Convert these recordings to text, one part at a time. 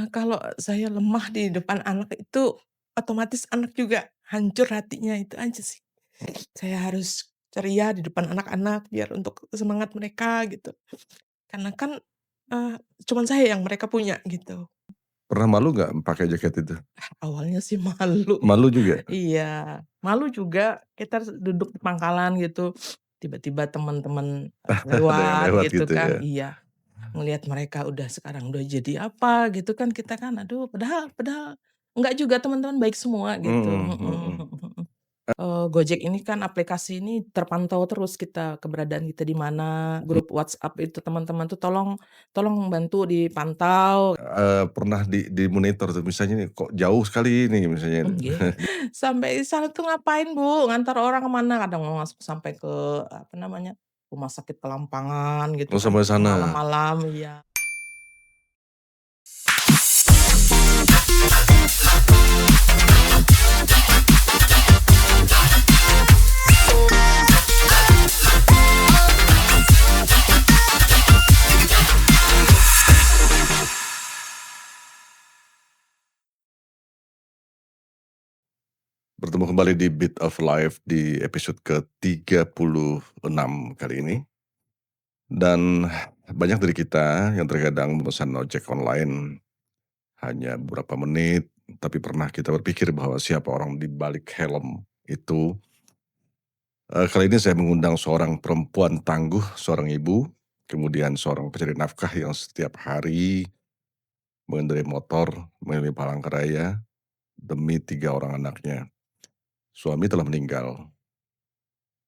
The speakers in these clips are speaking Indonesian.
Kalau saya lemah di depan anak itu, otomatis anak juga hancur hatinya, itu aja sih. Saya harus ceria di depan anak-anak biar untuk semangat mereka gitu. Karena kan, eee, cuman saya yang mereka punya gitu. Pernah malu nggak pakai jaket itu? Awalnya sih malu. Malu juga? Iya, malu juga kita duduk di pangkalan gitu, tiba-tiba teman-teman, Ada yang lewat lewat gitu gitu kan, ya? iya. Ngelihat mereka sekarang udah jadi apa gitu kan, kita kan aduh padahal padahal enggak juga teman-teman baik semua gitu, Mhm mhm mhm. mhm mhm. Gojek ini kan aplikasi ini terpantau terus kita keberadaan kita di mana, grup WhatsApp itu teman-teman tuh tolong tolong bantu dipantau. Pernah dimonitor tuh misalnya nih, "Kok jauh sekali ini?" Misalnya itu. Nggih, sampai di sana tuh ngapain Bu, ngantar orang ke mana, kadang mau masuk sampai ke apa namanya, rumah sakit Kelampangan gitu Oh, kan, sampai sana? malam-malam, iya. Bertemu kembali di Beat of Life di episode ke-36 kali ini. Dan banyak dari kita yang terkadang memesan ojek online hanya beberapa menit, tapi pernah kita berpikir bahwa siapa orang di balik helm itu. Kali ini saya mengundang seorang perempuan tangguh, seorang ibu, kemudian seorang pencari nafkah yang setiap hari mengendarai motor mengelilingi Palangkaraya demi 3 orang anaknya. Suami telah meninggal,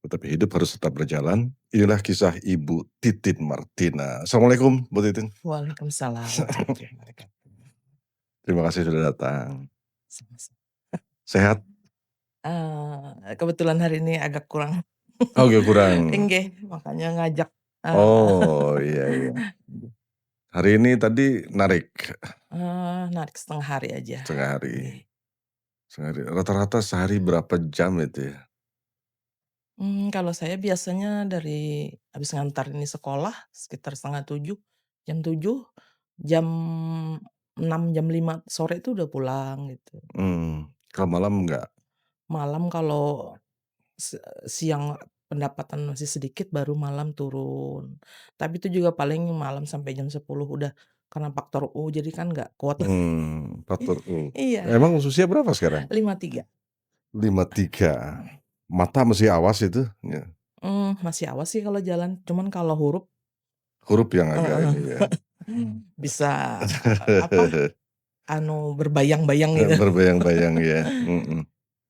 tetapi hidup harus tetap berjalan. Inilah kisah Ibu Titin Martina. Assalamualaikum, Bu Titin. Waalaikumsalam warahmatullahi wabarakatuh. Terima kasih sudah datang. Sama-sama. Sehat? Kebetulan hari ini agak kurang Oh, agak kurang. enggih, makanya ngajak, eee, Oh, iya iya. Hari ini tadi narik narik setengah hari aja, setengah hari. nggih. Setengah hari. Rata-rata sehari berapa jam itu ya? Kalau saya biasanya dari habis ngantar ini sekolah sekitar 6:30, jam 7, jam 6, jam 5 sore itu udah pulang gitu. Kalau malam enggak? Malam kalau siang pendapatan masih sedikit baru malam turun. Tapi itu juga paling malam sampai jam 10 udah karena faktor U jadi kan nggak kuat. Faktor U. Iya, Emang usia berapa sekarang? 53. 53. Mata masih awas itu? Ya. Masih awas sih kalau jalan, cuman kalau huruf Huruf yang agak heeh, ini ya. bisa, apa, berbayang-bayang gitu. Berbayang-bayang ya,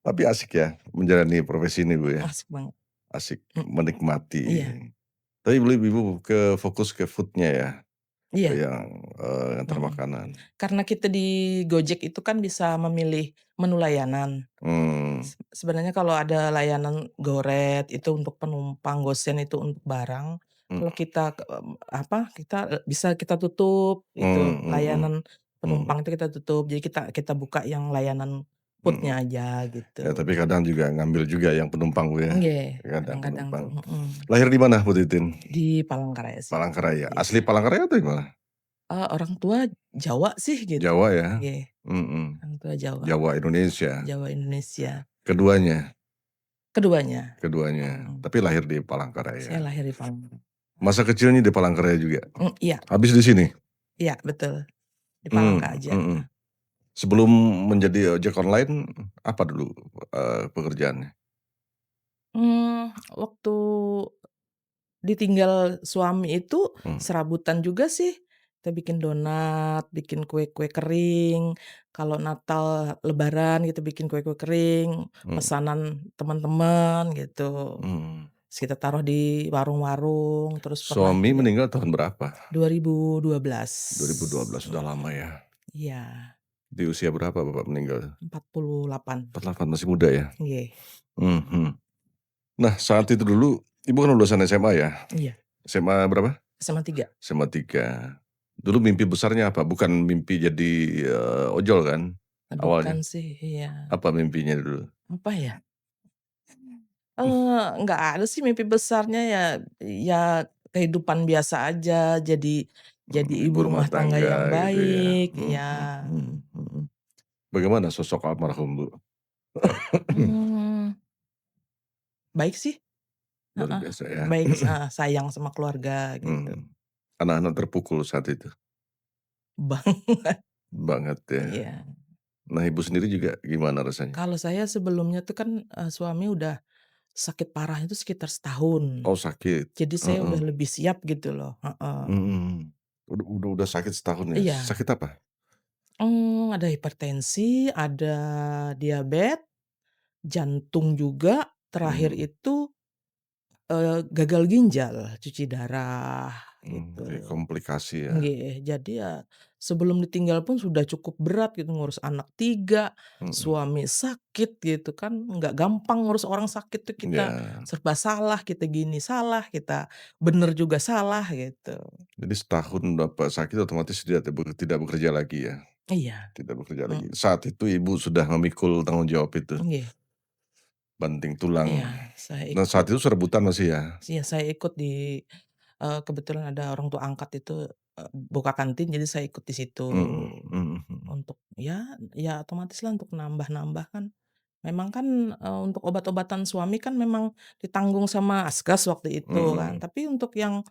Tapi asik ya menjalani profesi ini, Bu, ya? Asik banget, Asik, mhm, menikmati. iya Tapi Ibu fokus ke food-nya ya? Ke iya, yang, ngantar mhm. makanan. Karena kita di Gojek itu kan bisa memilih menu layanan. Mmm, Sebenarnya kalau ada layanan Goret itu untuk penumpang, Gosen itu untuk barang. mhm, Kalau kita kita, bisa kita tutup itu, mhm, layanan mhm, penumpang itu kita tutup. Jadi kita kita buka yang layanan mhm. food-nya aja Ya gitu. tapi kadang juga ngambil juga yang penumpang, Bu, ya? Nggih, Kadang kadang-kadang tuh, penumpang. mhm. Lahir di mana, Bu Titin? Di Palangkaraya sini, Palangkaraya. iya. Asli Palangkaraya atau gimana? Orang tua Jawa sih gitu, Jawa ya? nggih, Mhm. orang tua Jawa, Jawa Indonesia. Jawa Indonesia, Keduanya keduanya, keduanya. mhm. Tapi lahir di Saya Palangkaraya. lahir di Palembang. Masa kecilnya di Palangkaraya juga? Iya Habis di sini? iya betul, di Palangka aja. Mhm. Sebelum menjadi ojek online, apa dulu, pekerjaannya? Waktu ditinggal suami itu Mmm, serabutan juga sih. Kita bikin donat, bikin kue-kue kering, kalau Natal, Lebaran gitu bikin kue-kue kering, mhm, pesanan teman-teman gitu. mhm. Terus kita taruh di warung-warung, terus pernah Suami juga meninggal tahun berapa? 2012. 2012, sudah lama Mhm, ya. iya, Di usia berapa Bapak meninggal? 48, 48, masih muda ya? nggih, Mhm. Nah, saat itu dulu Ibu kan lulusan SMA ya? iya, SMA berapa? SMA 3. SMA 3. Dulu mimpi besarnya apa? Bukan mimpi jadi, ojol kan Bukan awalnya? sih, iya. Apa mimpinya dulu? Apa ya, nggak ada sih mimpi besarnya ya ya kehidupan biasa aja, jadi jadi ibu ibu rumah rumah tangga tangga yang gitu ya, baik, mhm iya, mhm. mhm. Bagaimana sosok almarhum, Bu? Mmm, baik sih, Luar heeh, biasa ya, baik, sayang sama keluarga gitu, mhm. Anak-anak terpukul saat itu? banget, Banget ya. iya. Nah, Ibu sendiri juga gimana rasanya? Kalau saya sebelumnya tuh kan, suami udah sakit parahnya itu sekitar setahun, Oh sakit? jadi saya udah Heeh, lebih siap gitu loh, heeh. mhm. Udah sakit setahun ya? Iya, Sakit apa? ada hipertensi, ada diabetes, jantung juga, terakhir Mmm, itu, gagal ginjal, cuci darah, gitu. oke komplikasi ya, Nggih, jadi ya sebelum ditinggal pun sudah cukup berat gitu, ngurus anak 3, mhm, suami sakit gitu kan, nggak gampang ngurus orang sakit tuh, kita iya. serba salah, kita gini salah, kita bener juga salah, gitu. Jadi setahun Bapak sakit otomatis tidak bekerja lagi ya? Iya, Tidak bekerja lagi. mhm, Saat itu Ibu sudah memikul tanggung jawab itu, nggih, banting tulang. iya, saya Nah saat ikut. itu rebutan masih ya? Iya, saya ikut di kebetulan ada orang tua angkat itu, buka kantin, jadi saya ikut di situ Mhm mhm mhm. untuk ya otomatislah untuk nambah-nambah kan. Memang kan, untuk obat-obatan suami kan memang ditanggung sama Asgas waktu itu kan, Mhm tapi untuk yang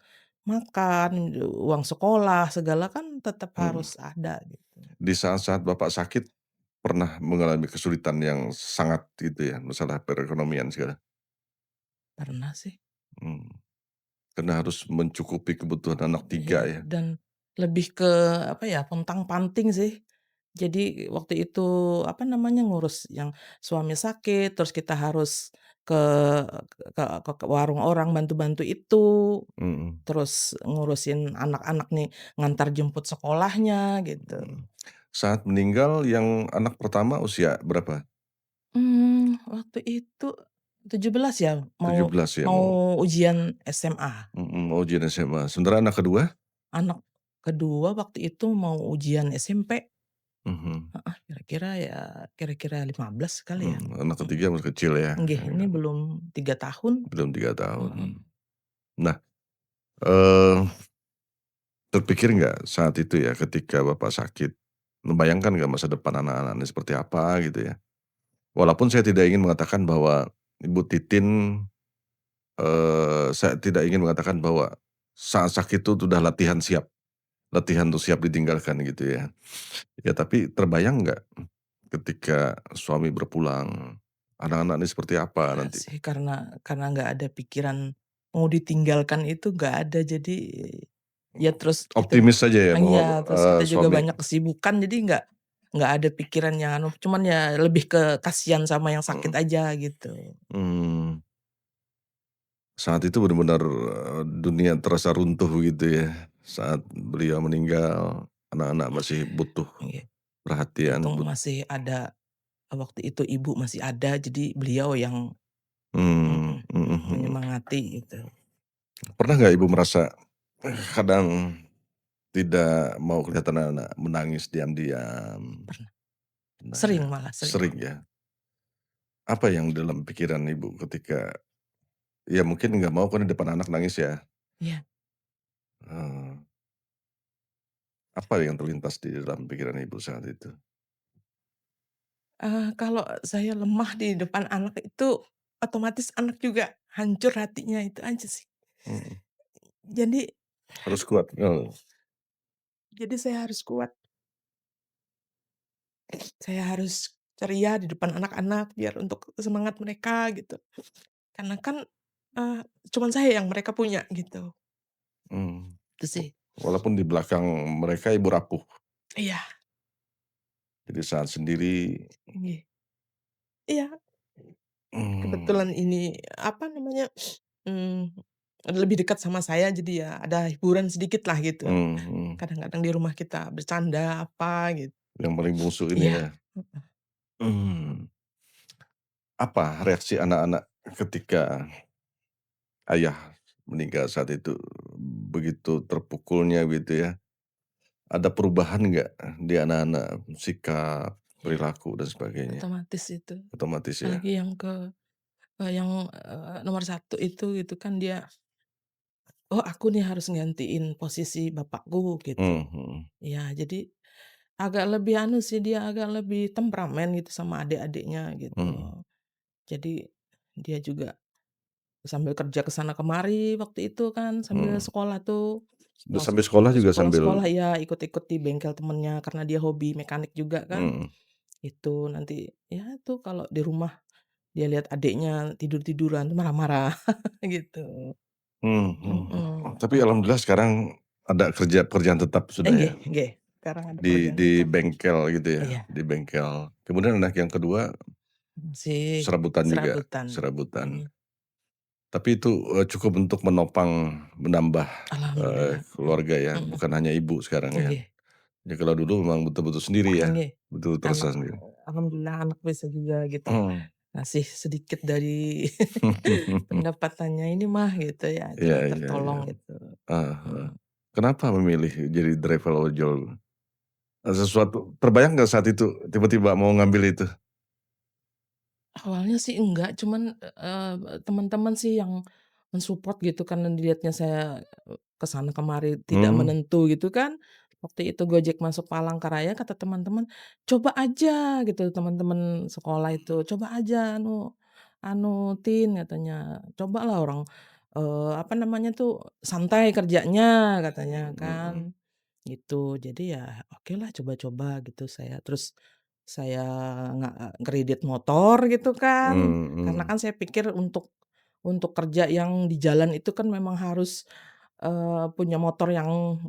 makan, uang sekolah, segala kan tetap mhm. harus ada gitu. Di saat-saat Bapak sakit, pernah mengalami kesulitan yang sangat itu ya, masalah perekonomian segala? Pernah sih, Mmm, karena harus mencukupi kebutuhan anak 3 iya, ya? dan lebih ke apa ya, pontang-panting sih. Jadi waktu itu, apa namanya, ngurus yang suami sakit, terus kita harus ke ke warung orang bantu-bantu itu, Mhm terus ngurusin anak-anak nih, ngantar jemput sekolahnya gitu. mhm. Saat meninggal yang anak pertama usia berapa? Waktu itu 17 ya, mau 17 ya mau mau ujian SMA. mau ujian SMA. Sementara anak kedua? Anak kedua waktu itu mau ujian SMP. Mhm Heeh, kira-kira 15 kali ya? anak Mhm. ketiga masih kecil ya? Nggih, ini Iya, belum 3 tahun. belum 3 Mhm. tahun. Nah, eee, terpikir nggak saat itu ya ketika Bapak sakit, membayangkan nggak masa depan anak-anak ini seperti apa gitu ya? Walaupun saya tidak ingin mengatakan bahwa Ibu Titin, saya tidak ingin mengatakan bahwa saat sakit itu sudah latihan untuk siap ditinggalkan gitu ya. Ya tapi terbayang nggak ketika suami berpulang, anak-anak ini seperti apa Enggak nanti? sih, karena nggak ada pikiran mau ditinggalkan itu nggak ada. Jadi, ya terus kita Optimis saja ya bahwa, iya, terus kita juga suami banyak kesibukan jadi nggak ada pikiran yang anu, cuman ya lebih ke kasihan sama yang sakit mhm, aja gitu. mmm, saat itu benar-benar, dunia terasa runtuh gitu ya, saat beliau meninggal, anak-anak masih butuh Iya, perhatian, untung masih ada waktu itu ibu masih ada, jadi beliau yang mhm mhm, mhm. menyemangati gitu. Pernah nggak Ibu merasa, kadang tidak mau kelihatan anak menangis diam-diam? Pernah, Pernah sering ya? malah, sering. Sering ya? Apa yang dalam pikiran Ibu ketika ya mungkin nggak mau kan di depan anak nangis ya, Iya, eee, apa yang terlintas di dalam pikiran Ibu saat itu? kalau saya lemah di depan anak itu, otomatis anak juga hancur hatinya, itu aja sih. Mhm, Jadi harus kuat, jadi saya harus kuat, saya harus ceria di depan anak-anak biar untuk semangat mereka gitu. Karena kan, eee, cuman saya yang mereka punya gitu, mmm, itu sih. walaupun di belakang mereka Ibu rapuh, Iya, jadi saat sendiri, nggih. Iya, mmm, kebetulan ini, apa namanya, mmm, lebih dekat sama saya jadi ya ada hiburan sedikitlah gitu. mhm, Kadang-kadang di rumah kita bercanda apa gitu. yang paling bungsu ini Iya, ya, mhm, mmm, apa reaksi anak-anak ketika ayah meninggal saat itu? Begitu terpukulnya gitu ya, ada perubahan nggak di anak-anak, sikap, iya, perilaku dan sebagainya? otomatis itu. Otomatis ya? Apalagi yang nomor satu itu kan dia oh aku nih harus nggantiin posisi bapakku gitu. Mhm. Iya, jadi agak lebih anu sih, dia agak lebih temperamen gitu sama adik-adiknya gitu. Mhm. Jadi dia juga sambil kerja ke sana kemari waktu itu kan, sambil Mhm. sekolah tuh. Udah Setelah sampai sekolah juga sambil sekolah iya, ikut-ikut di bengkel temennya karena dia hobi mekanik juga kan. mhm. Itu nanti ya tuh kalau di rumah dia lihat adiknya tidur-tiduran tuh marah-marah gitu. Mhm, Tapi alhamdulillah sekarang ada pekerjaan tetap sudah ya? nggih nggih, sekarang ada Di pekerjaan di tetap. bengkel gitu ya? Iya, Di bengkel. Kemudian anak yang kedua masih serabutan juga? serabutan. Serabutan. Mhm, Tapi itu, cukup untuk menambah, alhamdulillah, keluarga ya, mhm, bukan hanya ibu sekarang ya? nggih Ya kalau dulu memang betul-betul sendiri ya? nggih. Betul Anak terasa sendiri. alhamdulillah anak bisa juga gitu, Mmm. ngasih sedikit dari pendapatannya, "Ini Mah," gitu ya, Iya jadi iya iya. tertolong gitu. Heeh heeh. Mhm. Kenapa memilih jadi driver ojol? Sesuatu terbayang nggak saat itu tiba-tiba mau ngambil itu? Awalnya sih enggak, cuman, teman-teman sih yang men-support gitu karena dilihatnya saya, ke sana kemari tidak Mmm. menentu gitu kan. Waktu itu Gojek masuk Palangkaraya kata teman-teman, "Coba aja," gitu teman-teman sekolah itu, "Coba aja anu anu Tin," katanya, "cobalah orang, apa namanya tuh, santai kerjanya," katanya Mhm. kan. Gitu, jadi ya okelah coba-coba gitu saya. Terus saya kredit motor gitu kan, karena Mhm. kan saya pikir untuk kerja yang di jalan itu kan memang harus, punya motor yang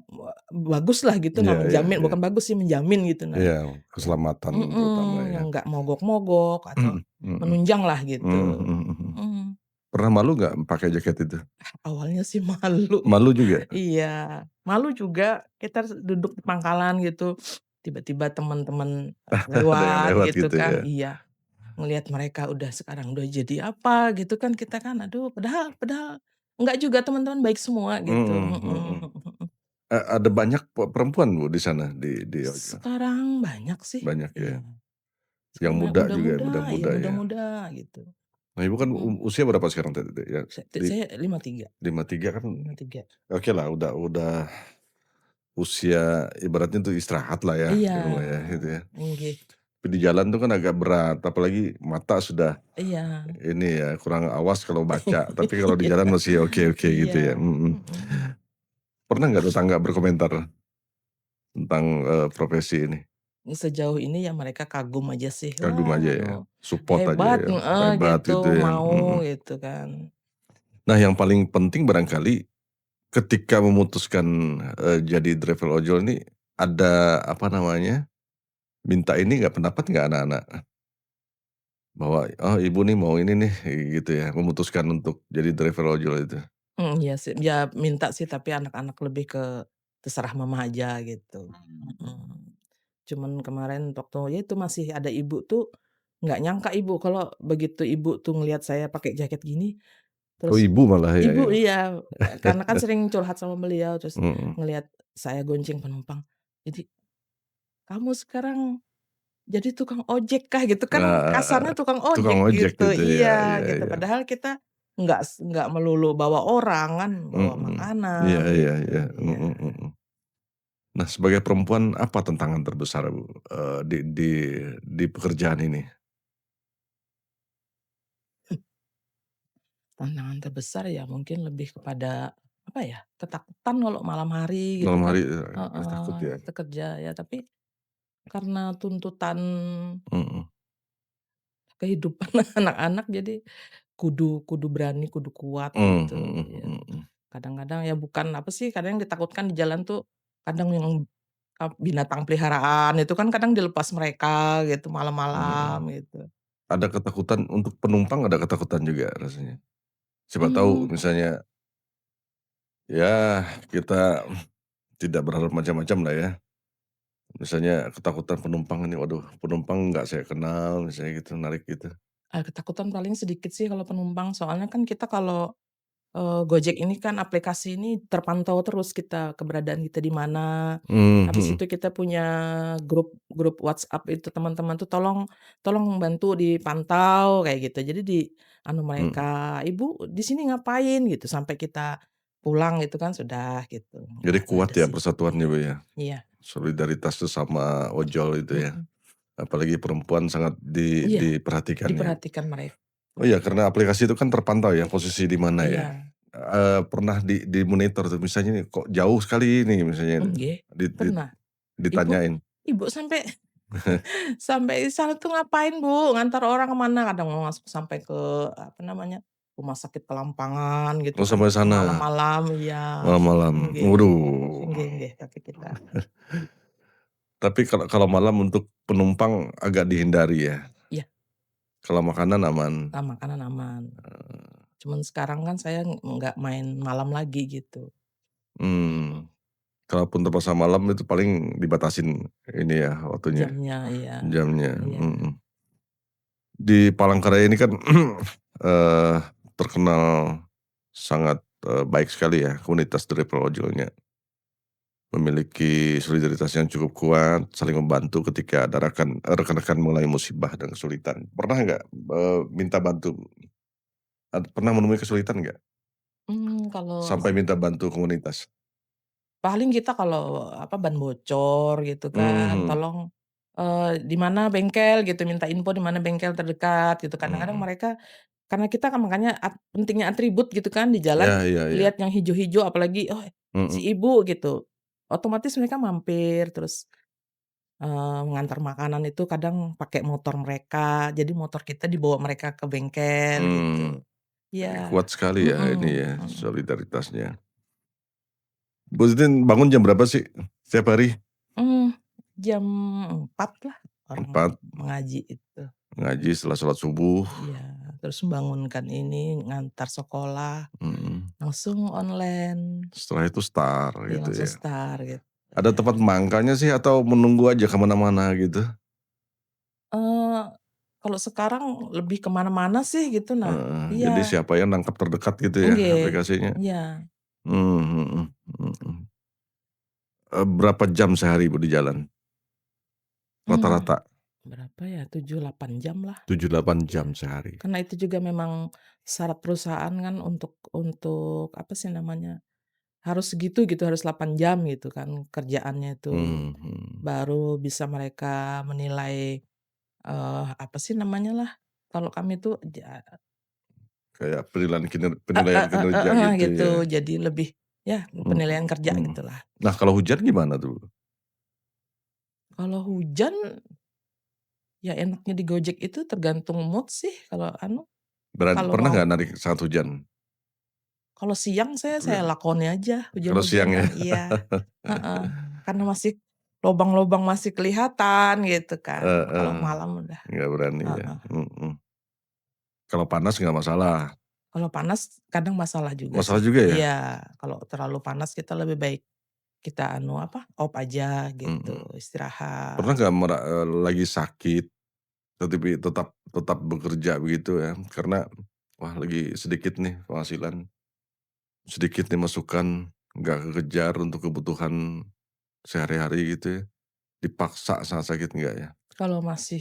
baguslah gitu. Nah Iya iya menjamin iya. bukan bagus sih, menjamin gitu. Nah Iya, yang keselamatan terutama ya. yang nggak mogok-mogok atau Mhm mhm. menunjanglah Mmm, gitu. mhm mhm. Mhm. Pernah malu nggak pakai jaket itu? Awalnya sih malu. Malu juga? Iya, malu juga kita duduk di pangkalan gitu, tiba-tiba teman-teman, Ada yang lewat lewat gitu gitu kan ya? iya, ngelihat mereka sekarang udah jadi apa gitu kan, kita kan aduh padahal padahal enggak juga teman-teman baik semua gitu, Mhm mhm mhm. mhm mhm. Ada banyak perempuan Bu di sana di ojol? Sekarang banyak sih, Banyak iya. ya? Yang Sekarang banyak muda juga, muda-muda, iya muda-muda ya? muda-muda gitu, Nah Ibu kan mhm. usia berapa sekarang tadi ya? Di Saya 53, 53 kan 53. okelah udah usia ibaratnya tuh istirahat lah ya Iya, di rumah ya gitu ya. inggih, Tapi di jalan tuh kan agak berat, apalagi mata sudah iya. ini ya, kurang awas kalau baca, tapi kalau di Iya jalan masih oke-oke iya, gitu ya, mhm. mhm. Pernah nggak tetangga berkomentar tentang, profesi ini? Sejauh ini ya mereka kagum aja sih, Kagum "Wah aja anu, ya, support aja hebat," ya, heeh, hebat gitu, gitu ya, "mau," mhm. gitu kan. Nah yang paling penting barangkali ketika memutuskan, jadi driver ojol ini ada apa namanya, minta ini nggak pendapat nggak anak-anak? Bahwa, "Oh ibu nih mau ini nih," gitu ya, memutuskan untuk jadi driver ojol itu? Iya sih, ya minta sih tapi anak-anak lebih ke terserah mama aja gitu, mhm. Cuman kemarin waktu ya itu masih ada ibu tuh, nggak nyangka ibu kalau begitu ibu tuh ngelihat saya pakai jaket gini, Oh terus ibu malah ya ibu yang iya, karena kan sering curhat sama beliau, terus mhm. ngelihat saya gonceng penumpang, jadi, "Kamu sekarang jadi tukang ojek kah?" Gitu kan kasarnya Nah, tukang tukang ojek ojek gitu, gitu ya, iya iya gitu. iya. Padahal kita nggak melulu bawa orang kan, bawa Mhm. Iya makanan iya gitu, iya, iya. mhm mhm. Nah sebagai perempuan apa tantangan terbesar Bu, di pekerjaan ini? Tantangan terbesar ya mungkin lebih kepada, apa ya, ketakutan kalau malam hari gitu Malam kan hari, takut heeh, ya? itu kerja ya tapi karena tuntutan Mhm. kehidupan anak-anak jadi kudu kudu berani, kudu kuat Mmm, gitu, mhm ya. mhm. Kadang-kadang ya bukan apa sih, kadang yang ditakutkan di jalan tuh, kadang yang, binatang peliharaan itu kan kadang dilepas mereka gitu malam-malam Mhm. gitu. Ada ketakutan untuk penumpang ada ketakutan juga rasanya? Siapa tahu Mmm, misalnya, ya kita tidak berharap macam-macam lah ya. Misalnya ketakutan penumpang ini, waduh penumpang nggak saya kenal misalnya gitu, narik gitu. ketakutan paling sedikit sih kalau penumpang, soalnya kan kita kalau Gojek ini kan aplikasi ini terpantau terus kita, keberadaan kita di mana. Mmm, Habis mhm. itu kita punya grup grup WhatsApp itu teman-teman tuh tolong tolong bantu dipantau kayak gitu. Jadi anu Mhm. mereka, "Ibu di sini ngapain?" Gitu sampai kita pulang gitu kan sudah gitu, Jadi nggak kuat ada ya sih. persatuannya, Iya Bu, ya? iya, Solidaritas sesama ojol itu ya? mhm, Apalagi perempuan sangat iya, diperhatikan ya? diperhatikan mereka. Oh iya, karena aplikasi itu kan terpantau ya posisi di mana ya? Iya, Pernah dimonitor tuh misalnya nih, "Kok jauh sekali ini?" Misalnya nggih, di pernah. Ibu ditanyain. ibu sampai sampai di sana tuh ngapain Bu, ngantar orang ke mana, kadang mau masuk sampai ke, apa namanya, rumah sakit ke Lampangan gitu Oh kan, sampai sana, malam-malam iya, malam-malam. nggih, Waduh. nggih nggih, tapi kita Tapi kalau kalau malam untuk penumpang agak dihindari ya? iya, Kalau makanan aman? makanan aman. Cuman sekarang kan saya nggak main malam lagi gitu, Mmm, kalaupun terpaksa malam itu paling dibatasin ini ya waktunya, jamnya iya, jamnya, iya, mhm. Di Palangkaraya ini kan, eee, terkenal sangat, baik sekali ya komunitas driver ojolnya. Memiliki solidaritas yang cukup kuat, saling membantu ketika ada rekan-rekan mengalami musibah dan kesulitan. Pernah nggak, minta bantu pernah menemui kesulitan nggak? kalau Sampai minta bantu komunitas? paling kita kalau, apa, ban bocor gitu kan, Mhm, tolong, di mana bengkel gitu, minta info di mana bengkel terdekat gitu. Kadang-kadang mhm. mereka karena kita kan makanya pentingnya atribut gitu kan, di jalan Iya iya iya, lihat yang hijau-hijau apalagi, "Oh, mhm, si ibu," gitu. Otomatis mereka mampir, terus, ngantar makanan itu kadang pakai motor mereka, jadi motor kita dibawa mereka ke bengkel mmm, gitu. Iya, kuat sekali ya ini mhm ya mhm. solidaritasnya. Bu Titin bangun jam berapa sih setiap hari? Mmm, jam 4 lah orang 4 mengaji itu. ngaji setelah sholat subuh, Iya, terus membangunkan ini, ngantar sekolah, mhm, langsung online, setelah itu start iya gitu langsung ya. start gitu, Ada ya. tempat mangkalnya sih atau menunggu aja ke mana-mana gitu? Eee, kalau sekarang lebih ke mana-mana sih gitu, nah Heeh, jadi iya, siapa yang nangkap terdekat gitu ya nggih, aplikasinya? iya, Mhm mhm. Berapa jam sehari Bu di jalan? mmm, Rata-rata? berapa ya, 7 8 jam lah, 7 8 iya. jam sehari? Karena itu juga memang syarat perusahaan kan untuk apa sih namanya, harus segitu gitu, harus 8 jam gitu kan kerjaannya itu. Mhm. Baru bisa mereka menilai, apa sih namanya lah, kalau kami tuh Kayak penilaian kinerja heeh, gitu gitu. ya? Jadi lebih ya Mhm penilaian kerja mhm. gitulah. Nah kalau hujan gimana tuh? Kalau hujan, ya enaknya di Gojek itu tergantung mood sih kalau anu, kalau Pernah mau nggak narik saat hujan? kalau siang saya Iya, lakoni aja kalau siang ya? hujan-hujanan, iya, heeh. Karena masih lobang-lobang masih kelihatan gitu kan. Kalau Heeh, malam udah nggak berani ya? heeh. Mhm. Kalau panas nggak masalah? Kalau panas kadang masalah juga Masalah sih. juga ya? Iya, kalau terlalu panas kita lebih baik kita anu apa, off aja gitu, Mhm. Pernah istirahat. nggak lagi sakit, tetapi tetap tetap bekerja begitu ya, karena, wah lagi sedikit nih penghasilan, sedikit nih masukan, nggak kekejar untuk kebutuhan sehari-hari gitu ya, dipaksa saat sakit nggak ya? Kalau masih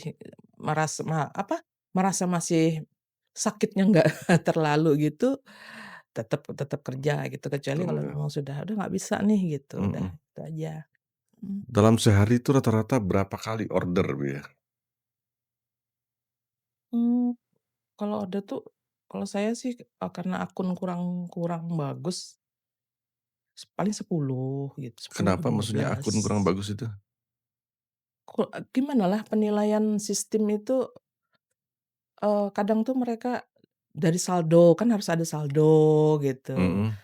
merasa masih sakitnya nggak terlalu gitu, tetep tetep kerja gitu, kecuali kalau Eee, memang udah nggak bisa nih gitu, udah mhm. itu aja. Mhm. Dalam sehari itu rata-rata berapa kali order Bu ya? Mmm, kalau ada tuh kalau saya sih, karena akun kurang kurang bagus, paling 10 gitu, 10, Kenapa lima maksudnya belas. akun kurang bagus itu? Gimanalah penilaian sistem itu, kadang tuh mereka dari saldo, kan harus ada saldo gitu, Mhm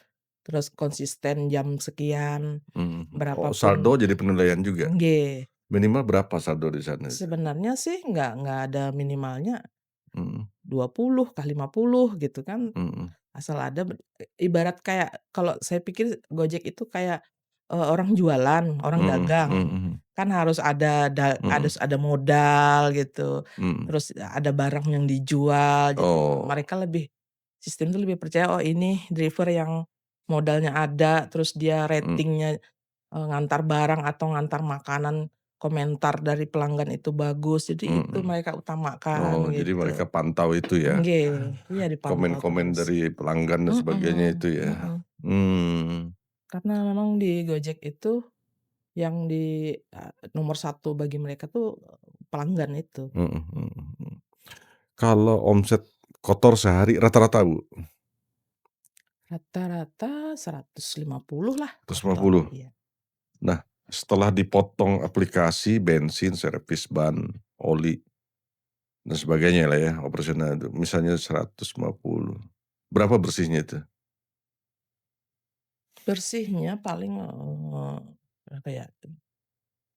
terus konsisten jam sekian, mhm. berapa Oh pun saldo jadi penilaian juga? nggih, Minimal berapa saldo di sana itu? sebenarnya sih nggak ada minimalnya Mhm 20 kah 50 gitu kan. mhm Asal ada ibarat kayak kalau saya pikir Gojek itu kayak, orang jualan, orang mhm dagang. mhm Kan harus mhm ada modal gitu, mhm. terus ada barang yang dijual, jadi Oh, mereka lebih sistem itu lebih percaya, "Oh ini driver yang modalnya ada, terus dia mmm, rating-nya, ngantar barang atau ngantar makanan, komentar dari pelanggan itu bagus." Jadi itu mhm. mereka utamakan Oh jadi gitu. mereka pantau itu ya, Nggih, iya dipantau komen-komen terus. dari pelanggan dan Mhm sebagainya itu ya? mhm. Mmm, Karena memang di Gojek itu yang nomor satu bagi mereka tuh, pelanggan itu. mhm mhm mhm. Kalau omset kotor sehari rata-rata, Bu? Rata-rata 150 lah kotor, 150? iya. Nah, setelah dipotong aplikasi, bensin, servis ban, oli, dan sebagainya lah ya, operasional itu, misalnya 150, berapa bersihnya itu? Bersihnya paling, berapa ya,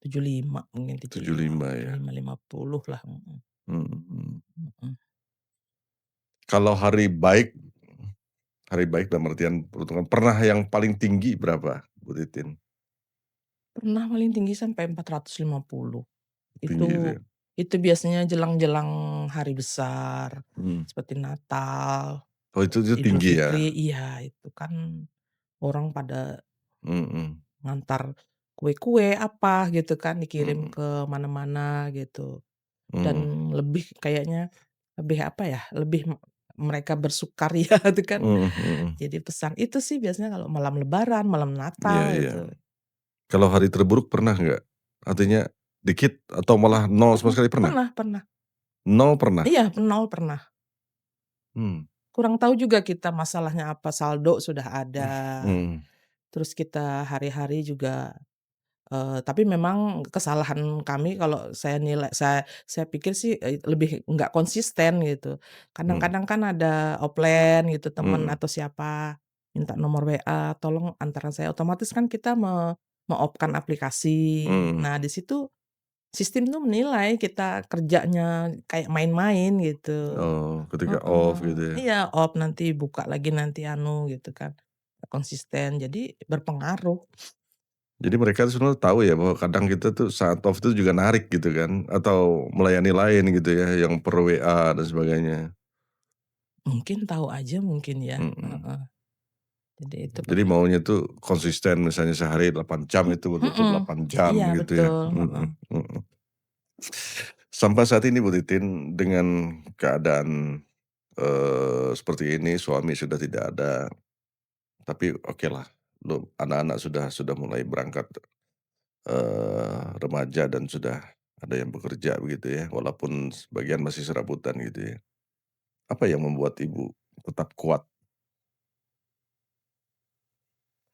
75 mungkin 75, 75 ya? 75, 50 lah, Mhm. mhm. Kalau hari baik dalam artian peruntungan, pernah yang paling tinggi berapa, Bu Titin? Pernah paling tinggi sampai 450. Tinggi itu Itu ya? itu biasanya jelang-jelang hari besar, Mmm. seperti Natal, Oh itu Idul tinggi ya? Fitri, iya itu kan orang pada Mhm ngantar kue-kue apa gitu kan, dikirim mhm ke mana-mana gitu. Dan mhm lebih kayaknya, lebih apa ya, lebih mereka bersukaria itu kan. mhm mhm. Jadi pesan itu sih biasanya kalau malam lebaran, malam Iya Natal iya. itu. Kalau hari terburuk pernah nggak? Artinya dikit atau malah nol sama sekali pernah? Pernah pernah. Nol pernah? Iya, nol pernah. Mmm, Kurang tahu juga kita masalahnya apa, saldo sudah ada, mhm terus kita hari-hari juga tapi memang kesalahan kami kalau saya pikir sih, lebih nggak konsisten gitu. mhm Kadang-kadang kan ada offline gitu temen mhm atau siapa, minta nomor WA, tolong antarkan saya, otomatis kan kita me-off-kan aplikasi. mhm. Nah di situ sistem tuh menilai kita kerjanya kayak main-main gitu. Oh, ketika off Heeh, gitu ya? iya off nanti buka lagi nanti gitu kan, nggak konsisten jadi berpengaruh. Jadi mereka tuh sebenarnya tahu ya bahwa kadang kita tuh saat off itu juga narik gitu kan, atau melayani lain gitu ya, yang per WA dan sebagainya. Mungkin tahu aja mungkin ya, Mhm. heeh. Jadi itu Jadi pernah maunya tuh konsisten misalnya sehari 8 jam itu betul-betul mhm, 8 jam iya gitu ya. betul, heeh. Mhm mhm. Sampai saat ini Bu Titin dengan keadaan, seperti ini suami sudah tidak ada, tapi okelah anak-anak sudah mulai berangkat, remaja dan sudah ada yang bekerja begitu ya, walaupun sebagian masih serabutan gitu ya. Apa yang membuat Ibu tetap kuat?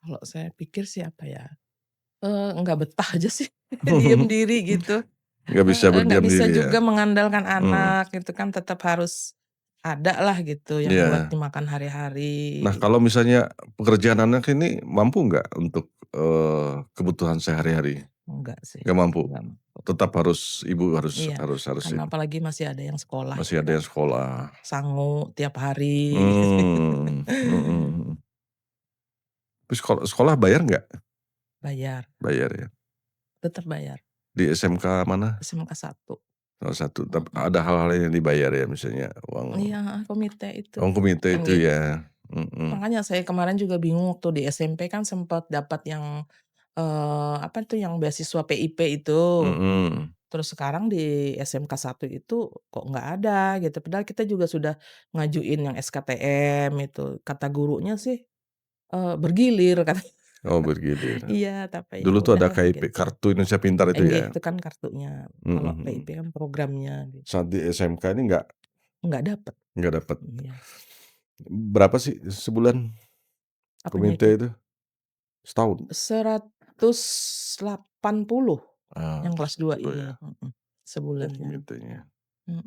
Kalau saya pikir sih apa ya, nggak betah aja sih diem diri gitu, Nggak bisa heeh, nggak berdiam bisa diri ya? juga mengandalkan Mhm, anak gitu kan tetap harus ada lah gitu yang buat iya. dimakan hari-hari Nah kalau gitu. misalnya pekerjaan Anak ini mampu nggak untuk, kebutuhan sehari-hari? Enggak sih, Nggak mampu? enggak mampu. Tetap Ibu harus Iya, harus harus karena ini, apalagi masih ada yang sekolah masih itu ada kan, yang sekolah. sangu tiap hari. Mmm, mhm mhm. Terus sekolah bayar nggak? Bayar, Bayar ya? tetap bayar, Di SMK mana? SMK 1, Salah satu, mhm. ada hal-hal yang dibayar ya misalnya uang Iya, heeh, komite itu, uang komite itu nggih. ya? Mhm, Makanya saya kemarin juga bingung waktu di SMP kan sempet dapat yang, apa tuh yang beasiswa PIP itu. mhm. Terus sekarang di SMK 1 itu kok nggak ada gitu, padahal kita juga sudah ngajuin yang SKTM itu, kata gurunya sih, bergilir katanya. Oh bergilir. Iya, tapi ya Dulu tuh ada udahlah KIP, gitu. Kartu Indonesia Pintar itu Nggih, ya? itu kan kartunya, Mhm kalau mhm. PIP kan programnya gitu. Saat di SMK ini Nggak dapet, nggak dapet. iya. Berapa sih sebulan Apanya komite itu? itu? Setahun? 180 Ah, yang kelas 2 110 ini, ya? Oh sebulannya, komitenya. mhm.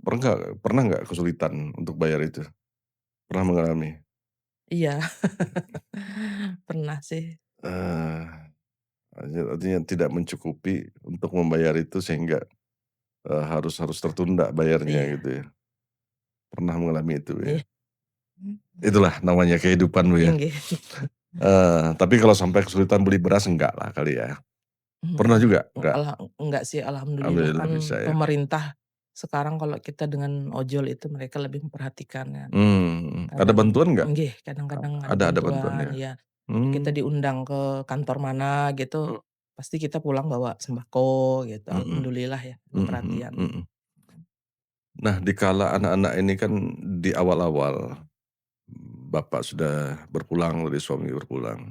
Pernah nggak kesulitan untuk bayar itu? Pernah mengalami? Iya, pernah sih, Eee, artinya tidak mencukupi untuk membayar itu sehingga, harus harus tertunda bayarnya iya, gitu ya? Pernah mengalami itu ya? iya, Itulah namanya kehidupan Bu ya? nggih, Tapi kalau sampai kesulitan beli beras enggak lah kali ya? Pernah mhm, juga? Enggak? enggak sih alhamdulillah Alhamdulillah kan bisa ya? pemerintah sekarang kalau kita dengan ojol itu mereka lebih memperhatikan kan. Mhm, ada Kadang bantuan nggak? nggih, kadang-kadang ada Ada bantuan bantuan, ya? iya. Kita Mmm, diundang ke kantor mana gitu, mhm pasti kita pulang bawa sembako gitu, mhm alhamdulillah ya ada mhm mhm perhatian. mhm. Nah dikala anak-anak ini kan di awal-awal, Bapak sudah berpulang, dari suami berpulang.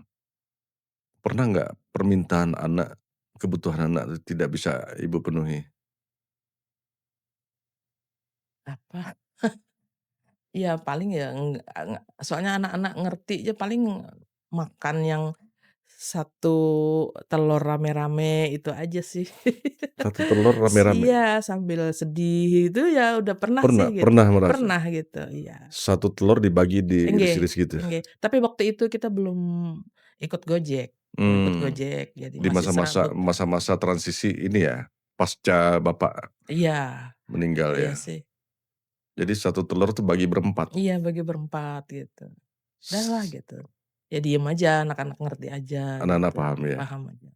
Pernah nggak permintaan anak, kebutuhan anak tidak bisa Ibu penuhi? Apa, ya paling ya soalnya anak-anak ngerti aja paling makan yang satu telur rame-rame itu aja sih. Satu telur rame-rame? Iya, sambil sedih itu ya udah pernah sih Pernah gitu, pernah merasa? pernah gitu, iya. Satu telur dibagi Enggak, diiris-iris gitu? enggak, tapi waktu itu kita belum ikut Gojek, Mmm, jadi di masih masa-masa serabut. masa-masa transisi ini ya, pasca Bapak Iya, meninggal iya ya? sih. Jadi satu telur tuh bagi berempat? Iya, bagi berempat gitu. Udahlah gitu, ya diem aja, anak-anak ngerti aja Anak-anak gitu, paham ya? paham aja.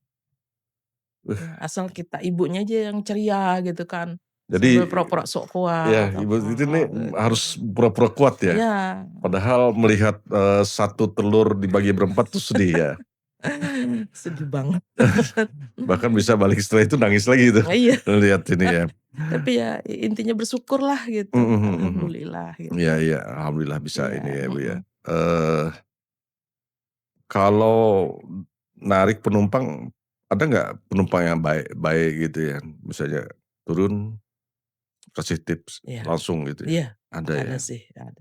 Uh, Ya asal kita ibunya aja yang ceria gitu kan, sambil jadi pura-pura sok kuat ya Ibu apa itu nih gitu. harus pura-pura kuat ya? Iya. Padahal melihat, satu telur dibagi berempat tuh sedih ya? Sedih banget. Bahkan bisa balik setelah itu nangis lagi tuh, Iya, ngelihat ini ya. tapi ya intinya bersyukurlah gitu, Mhm mhm mhm. alhamdulillah gitu. Iya iya, alhamdulillah bisa Iya, ini ya, Ibu, ya. mhm. Kalau narik penumpang, ada nggak penumpang yang baik baik gitu ya? Misalnya turun, kasih tips Iya, langsung gitu ya? iya, Ada ada ya? sih, ada.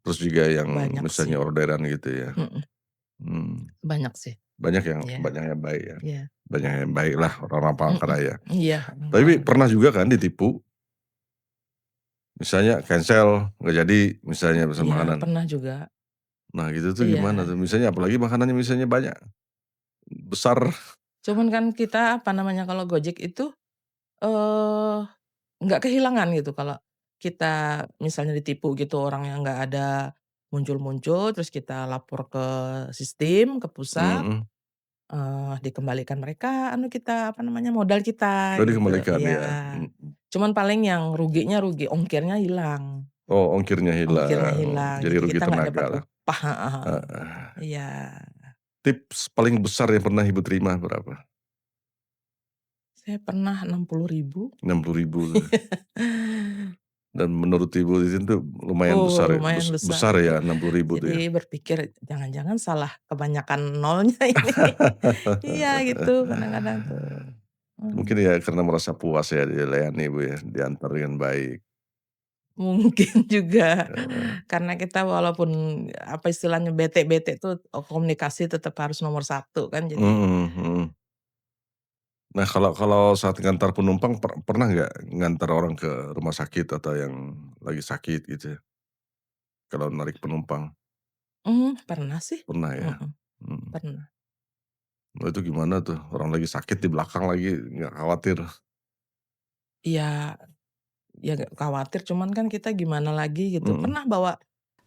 Terus juga yang Banyak misalnya sih, orderan gitu ya? mhm, Mmm, banyak sih. Iya, banyak yang baik ya? iya, Banyak yang baik lah orang-orang mhm, Palangkaraya. iya, Tapi alhamdulillah. pernah juga kan ditipu, misalnya cancel, nggak jadi, misalnya pesan Iya, makanan. pernah juga. Nah gitu tuh gimana Iya, tuh? Misalnya apalagi makanannya misalnya banyak, besar. cuman kan kita, apa namanya, kalau Gojek itu, eee, nggak kehilangan gitu kalau kita misalnya ditipu gitu orangnya nggak ada muncul-muncul, terus kita lapor ke sistem, ke pusat. Mhm. Dikembalikan mereka kita, apa namanya, modal kita Oh gitu, dikembalikan iya. ya? Cuman paling yang ruginya rugi ongkirnya hilang, Oh ongkirnya hilang, jadi jadi rugi kita nggak dapat tenaga lah. upah, heeh, heeh. Heeh. Iya. Tips paling besar yang pernah Ibu terima berapa? Saya pernah 60.000. 60.000 tuh. Dan menurut Ibu itu lumayan Oh, besar ya, lumayan besar besar itu. ya 60.000 tuh Jadi ya? berpikir, jangan-jangan salah kebanyakan nolnya ini. Iya gitu kadang-kadang tuh, Mungkin mmm. ya karena merasa puas ya dilayani Ibu ya, diantar dengan baik. Mungkin juga, Heeh. karena kita walaupun, apa istilahnya, bete-bete tuh, komunikasi tetap harus nomor satu kan jadi Mhm mhm. Nah kalau kalau saat ngantar penumpang pernah nggak ngantar orang ke rumah sakit atau yang lagi sakit gitu ya, kalau narik penumpang? pernah sih, Pernah ya? mhm, Mhm. pernah. Oh itu gimana tuh? Orang lagi sakit di belakang lagi, nggak khawatir? Iya, ya nggak khawatir cuman kan kita gimana lagi gitu, Mhm. pernah bawa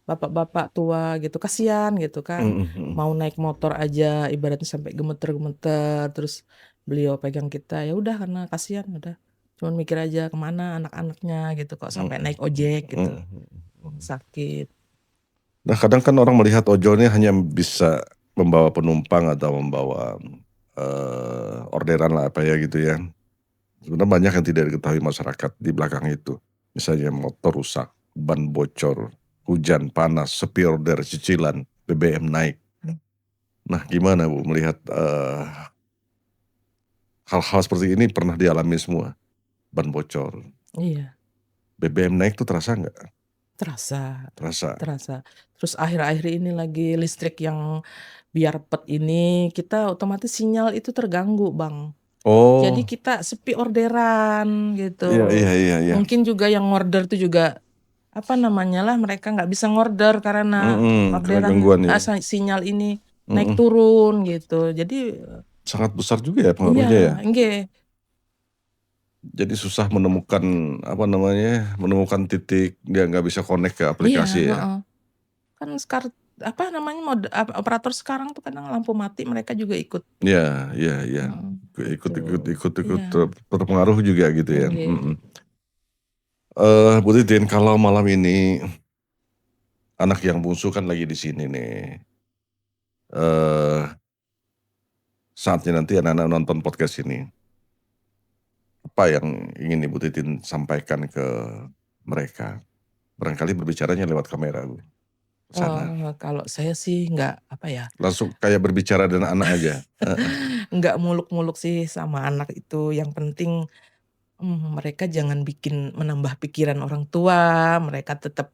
bapak-bapak tua gitu, kasihan gitu kan, Mhm mhm. mau naik motor aja ibaratnya sampai gemeter-gemeter, terus beliau pegang kita, ya udah karena kasihan udah, cuman mikir aja ke mana anak-anaknya gitu, kok sampai Mhm naik ojek gitu, mhm mhm. sakit. Nah kadang kan orang melihat ojol ini hanya bisa membawa penumpang atau membawa, orderan lah apa ya gitu ya. Sebenarnya banyak yang tidak diketahui masyarakat di belakang itu. Misalnya motor rusak, ban bocor, hujan panas, sepi order, cicilan, BBM naik. Nah gimana Bu melihat, hal-hal seperti ini pernah dialami semua? Ban bocor, Iya, BBM naik tuh terasa nggak? terasa, Terasa? terasa. Terus akhir-akhir ini lagi listrik yang biar pet ini, kita otomatis sinyal itu terganggu, Bang. Jadi Oh, kita sepi orderan iya gitu. iya iya iya. Mungkin juga yang order tuh juga, apa namanya lah, mereka nggak bisa ngorder karena Mhm, kena orderan gangguan ya? sinyal ini naik Mhm. turun gitu. Jadi Sangat besar juga ya iya, pengaruhnya ya? nggih, Jadi susah menemukan, apa namanya, menemukan titik dia nggak bisa connect ke iya, aplikasi ya? heeh. Kan apa namanya, operator sekarang tuh kadang lampu mati mereka juga ikut, Iya iya iya, heeh, ikut gitu. ikut ikut ikut Iya, terpengaruh juga gitu ya, nggih. mhm. Bu Titin kalau malam ini anak yang bungsu kan lagi di sini nih, eee, saatnya nanti anak-anak nonton podcast ini, apa yang ingin Ibu Titin sampaikan ke mereka? Barangkali berbicaranya lewat kamera Bu. ke sana? Kalau saya sih nggak, apa ya, Langsung kayak berbicara dengan anak aja? Heeh. nggak muluk-muluk sih sama anak itu, yang penting, mereka jangan menambah pikiran orang tua, mereka tetap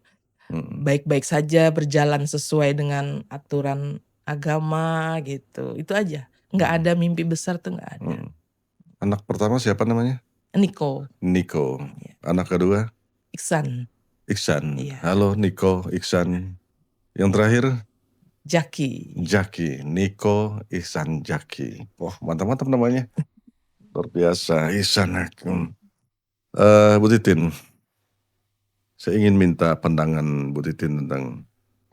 Mhm, baik-baik saja, berjalan sesuai dengan aturan agama gitu, itu aja. Nggak mhm, ada mimpi besar tuh nggak ada. mhm. Anak pertama siapa namanya? Niko, Niko. iya, Anak kedua? Iksan, Iksan. iya, Halo Niko, Iksan. Yang terakhir? Jaki. Jaki. Niko, Ihsan, Jaki. Wah, mantap-mantap namanya. Luar biasa, Ihsan. Bu Titin, saya ingin minta pandangan Bu Titin tentang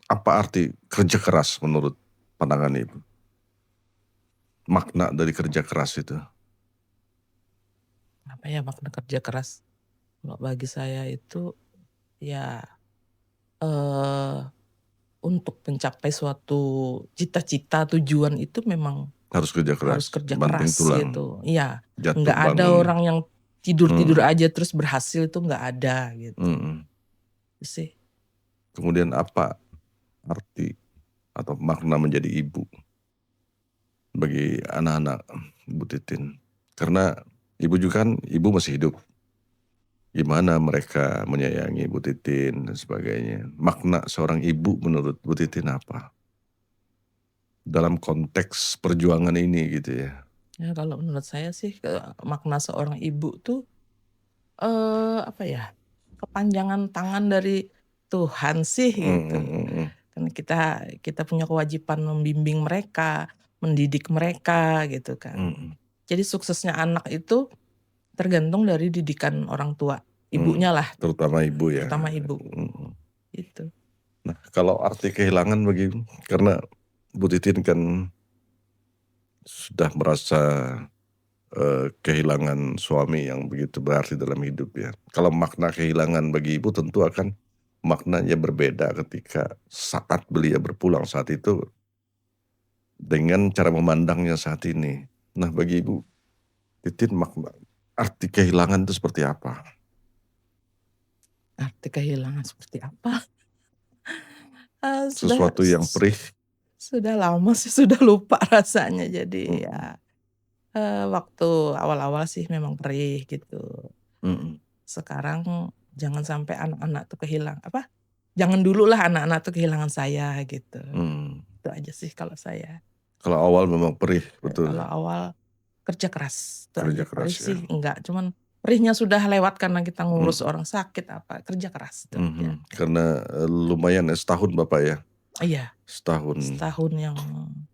apa arti kerja keras menurut pandangan Ibu? Makna dari kerja keras itu. Apa ya makna kerja keras? Kalau bagi saya itu, ya, eee, untuk mencapai suatu cita-cita, tujuan itu memang Harus kerja keras, harus kerja banting keras tulang, gitu. Iya, jatuh nggak ada bangun. orang yang tidur-tidur Mhm, aja terus berhasil, itu nggak ada gitu, mhm. itu sih. Kemudian apa arti atau makna menjadi ibu bagi anak-anak Bu Titin? Karena ibu juga kan, ibu masih hidup. Gimana mereka menyayangi Bu Titin dan sebagainya. Makna seorang ibu menurut Bu Titin apa? Dalam konteks perjuangan ini gitu ya. Ya kalau menurut saya sih, makna seorang ibu tuh, apa ya, kepanjangan tangan dari Tuhan sih gitu. Mhm, mhm, Karena kita kita punya kewajiban membimbing mereka, mendidik mereka gitu kan. mhm, Jadi suksesnya anak itu tergantung dari didikan orang tua, mhm. ibunya lah, Terutama ibu ya. terutama ibu, Mhm. gitu. Nah, kalau arti kehilangan bagi ibu, karena Bu Titin kan sudah merasa kehilangan suami yang begitu berarti dalam hidup ya. Kalau makna kehilangan bagi ibu tentu akan maknanya berbeda ketika saat beliau berpulang saat itu dengan cara memandangnya saat ini. Nah, bagi Ibu Titin makna arti kehilangan itu seperti apa? Arti kehilangan seperti apa? Sudah Sesuatu yang perih. sudah lama sih, sudah lupa rasanya. Jadi Mhm, ya, waktu awal-awal sih memang perih gitu. mhm, Sekarang jangan sampai anak-anak tuh jangan dululah anak-anak tuh kehilangan saya gitu. mmm. Itu aja sih kalau saya. Kalau awal memang perih, betul, Kalau awal kerja keras, itu aja. kerja Perih keras ya. sih enggak, cuman perihnya sudah lewat karena kita ngurus Mhm, orang sakit apa, kerja keras itu aja. mhm, karena, lumayan ya setahun Bapak ya? Iya, Setahun, setahun yang mhm,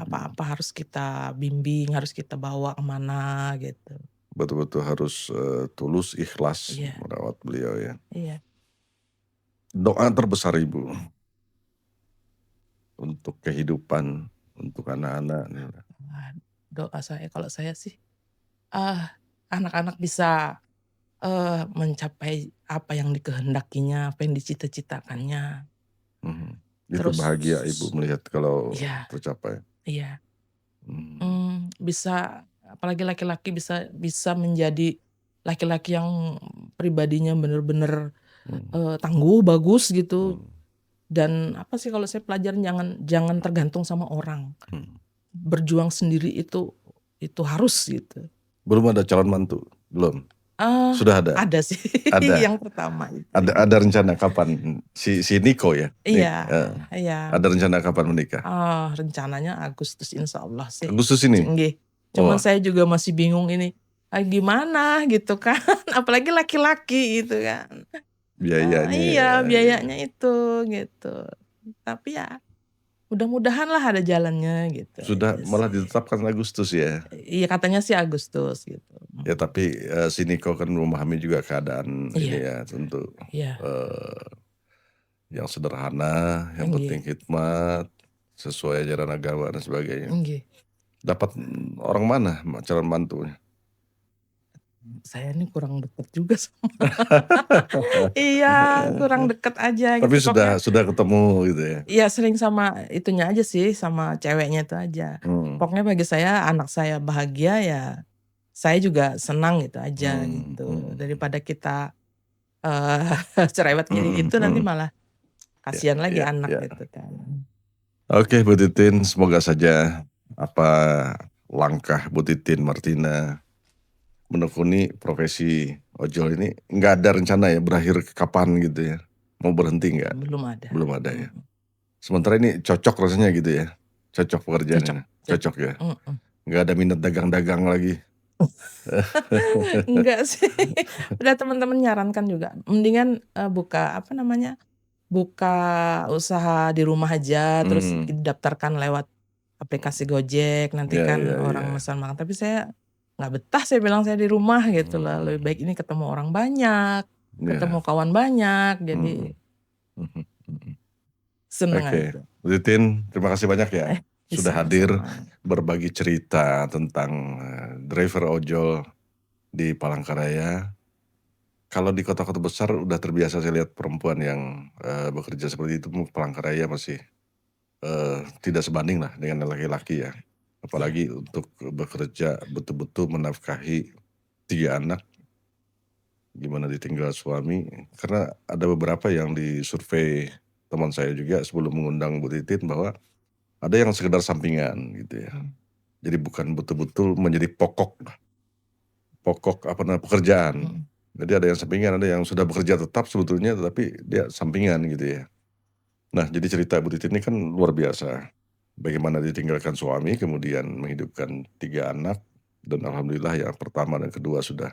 apa-apa harus kita bimbing, harus kita bawa ke mana gitu. betul-betul harus, tulus, ikhlas Iya, merawat beliau ya. iya. Doa terbesar Ibu untuk kehidupan, untuk anak-anak nih? Wah, doa saya kalau saya sih, ah, anak-anak bisa, mencapai apa yang dikehendakinya, apa yang dicita-citakannya. Mhm, itu Terus bahagia Ibu melihat kalau iya, tercapai? iya. Mmm, Bisa apalagi laki-laki bisa bisa menjadi laki-laki yang pribadinya bener-bener, mhm, tangguh, bagus gitu, mhm, dan apa sih kalau saya pelajarin jangan jangan tergantung sama orang. mhm. Berjuang sendiri itu harus gitu. Belum ada calon mantu? Belum? Ah, Sudah ada? ada sih Ada? yang pertama itu, iya. Ada rencana kapan? Si Niko ya? Iya, iya. Ada rencana kapan menikah? Rencananya Agustus insyaallah sih. Agustus ini? Nggih. Cuman Wah, saya juga masih bingung ini, gimana gitu kan, apalagi laki-laki gitu kan. biayanya Iya, ya, iya. biayanya itu, gitu. Tapi ya mudah-mudahan lah ada jalannya gitu Sudah aja malah sih. ditetapkan Agustus ya? Iya katanya sih Agustus gitu. Ya tapi, si Niko kan memahami juga keadaan ini Iya, ya tentu, iya, eee, yang sederhana, yang penting nggih, khidmat, sesuai ajaran agama dan sebagainya. nggih. Dapat, orang mana calon mantunya? Saya nih kurang deket juga iya, kurang deket aja Tapi gitu pokoknya. sudah ketemu gitu ya? Iya sering sama itunya aja sih, sama ceweknya itu aja. Mmm, Pokoknya bagi saya anak saya bahagia ya, saya juga senang gitu aja mhm, gitu. mhm, Daripada kita, eee, cerewet kayak mhm, gitu nanti mhm. malah Ya kasihan lagi ya anak ya. gitu kan. Oke Bu Titin, semoga saja apa langkah Bu Titin Martina menekuni profesi ojol ini nggak ada rencana ya berakhir kapan gitu ya? Mau berhenti nggak? Belum ada, Belum ada ya? Sementara ini cocok rasanya gitu ya? Cocok cocok pekerjaannya? Cocok cocok, ya? mhm. Nggak ada minat dagang-dagang lagi? Enggak sih, udah temen-temen nyarankan juga, mendingan, buka apa namanya, buka usaha di rumah aja, terus Mmm, didaftarkan lewat aplikasi Gojek, nanti iya kan iya orang iya. mesan makan, tapi saya nggak betah, saya bilang saya di rumah gitu loh, lebih baik Mmm, ini ketemu orang banyak, ketemu iya, kawan banyak, jadi mhm mhm mhm. seneng Oke, aja. Bu Titin terima kasih banyak ya, sudah hadir Sama-sama. berbagi cerita tentang, driver ojol di Palangkaraya. Kalau di kota-kota besar udah terbiasa saya lihat perempuan yang, bekerja seperti itu Palangkaraya masih, tidak sebanding lah dengan laki-laki ya. Iya Apalagi untuk bekerja betul-betul menafkahi 3 anak, gimana ditinggal suami, karena ada beberapa yang disurvei teman saya juga sebelum mengundang Bu Titin bahwa ada yang sekedar sampingan gitu ya. mhm Jadi bukan betul-betul menjadi pokok pokok apa namanya, pekerjaan. mhm, Jadi ada yang sampingan, ada yang sudah bekerja tetap sebetulnya tetapi dia sampingan gitu ya. Nah jadi cerita Bu Titin ini kan luar biasa, bagaimana ditinggalkan suami kemudian menghidupkan 3 anak dan alhamdulillah yang pertama dan kedua sudah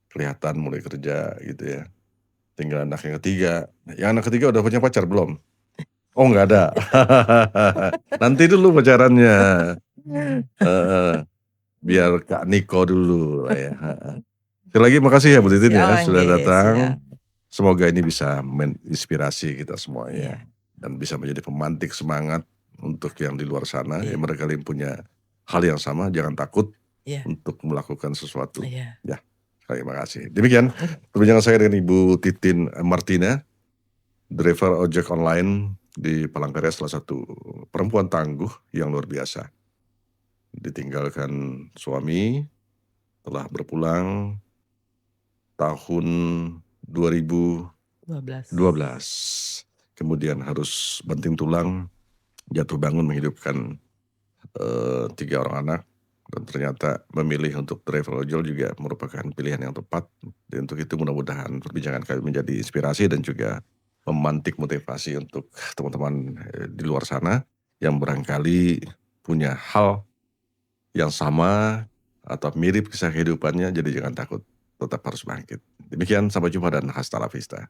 kelihatan mulai kerja gitu ya. Tinggal anak yang ketiga, yang anak ketiga udah punya pacar belum? Oh nggak ada. Nanti dulu pacarannya, heeh, biar Kak Niko dulu lah ya, heeh. Sekali lagi makasih ya Bu Titin ya oh sudah nggih, siap, datang, semoga ini bisa menginspirasi kita semua ya, iya dan bisa menjadi pemantik semangat untuk yang di luar sana iya yang barangkali punya hal yang sama, jangan takut iya untuk melakukan sesuatu, iya, ya. Sekali makasih. Demikian mhm, perbincangan saya dengan Ibu Titin Martina, driver ojek online di Palangkaraya, salah satu perempuan tangguh yang luar biasa. Ditinggalkan suami, telah berpulang tahun 12. 2012. Kemudian harus banting tulang, jatuh bangun menghidupkan, 3 orang anak, dan ternyata memilih untuk driver ojol juga merupakan pilihan yang tepat. Dan untuk itu mudah-mudahan perbincangan kami menjadi inspirasi dan juga memantik motivasi untuk teman-teman, di luar sana yang barangkali punya hal yang sama atau mirip kisah kehidupannya, jadi jangan takut, tetap harus bangkit. Demikian, sampai jumpa dan hasta la vista.